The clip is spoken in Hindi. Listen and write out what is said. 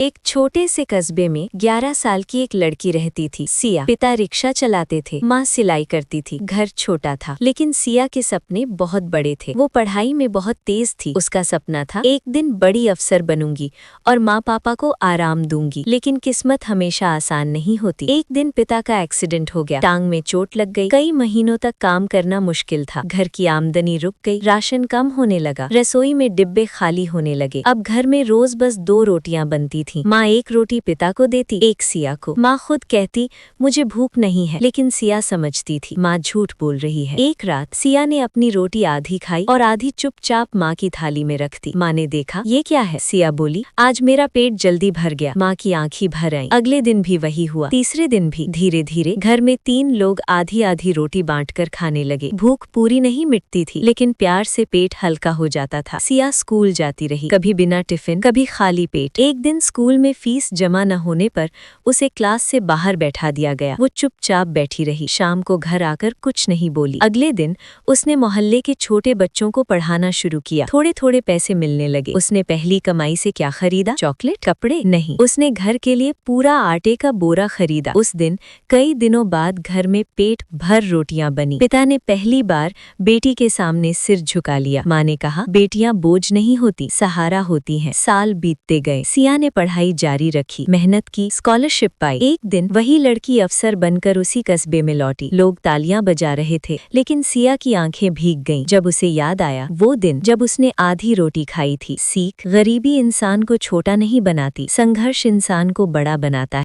एक छोटे से कस्बे में 11 साल की एक लड़की रहती थी। सिया। पिता रिक्शा चलाते थे, माँ सिलाई करती थी। घर छोटा था, लेकिन सिया के सपने बहुत बड़े थे। वो पढ़ाई में बहुत तेज थी। उसका सपना था, एक दिन बड़ी अफसर बनूंगी और माँ पापा को आराम दूंगी। लेकिन किस्मत हमेशा आसान नहीं होती। एक दिन पिता का एक्सीडेंट हो गया, टांग में चोट लग गई। कई महीनों तक काम करना मुश्किल था। घर की आमदनी रुक गई, राशन कम होने लगा, रसोई में डिब्बे खाली होने लगे। अब घर में रोज बस 2 रोटियां बनती थी। माँ एक रोटी पिता को देती, एक सिया को। माँ खुद कहती, मुझे भूख नहीं है, लेकिन सिया समझती थी माँ झूठ बोल रही है। एक रात सिया ने अपनी रोटी आधी खाई और आधी चुपचाप माँ की थाली में रख दी। माँ ने देखा, ये क्या है? सिया बोली, आज मेरा पेट जल्दी भर गया। माँ की आंखें भर आईं। अगले दिन भी वही हुआ, तीसरे दिन भी। धीरे धीरे घर में 3 लोग आधी आधी रोटी बांटकर खाने लगे। भूख पूरी नहीं मिटती थी, लेकिन प्यार से पेट हल्का हो जाता था। सिया स्कूल जाती रही, कभी बिना टिफिन, कभी खाली पेट। एक दिन स्कूल में फीस जमा न होने पर उसे क्लास से बाहर बैठा दिया गया। वो चुपचाप बैठी रही। शाम को घर आकर कुछ नहीं बोली। अगले दिन उसने मोहल्ले के छोटे बच्चों को पढ़ाना शुरू किया। थोड़े थोड़े पैसे मिलने लगे। उसने पहली कमाई से क्या खरीदा? चॉकलेट? कपड़े? नहीं, उसने घर के लिए पूरा आटे का बोरा खरीदा। उस दिन कई दिनों बाद घर में पेट भर रोटियां बनी। पिता ने पहली बार बेटी के सामने सिर झुका लिया। माँ ने कहा, बेटियां बोझ नहीं होती, सहारा होती हैं। साल बीतते गए। सिया ने पढ़ाई जारी रखी, मेहनत की, स्कॉलरशिप पाई। एक दिन वही लड़की अफसर बनकर उसी कस्बे में लौटी। लोग तालियां बजा रहे थे, लेकिन सिया की आंखें भीग गईं जब उसे याद आया वो दिन जब उसने आधी रोटी खाई थी। सीख, गरीबी इंसान को छोटा नहीं बनाती, संघर्ष इंसान को बड़ा बनाता है।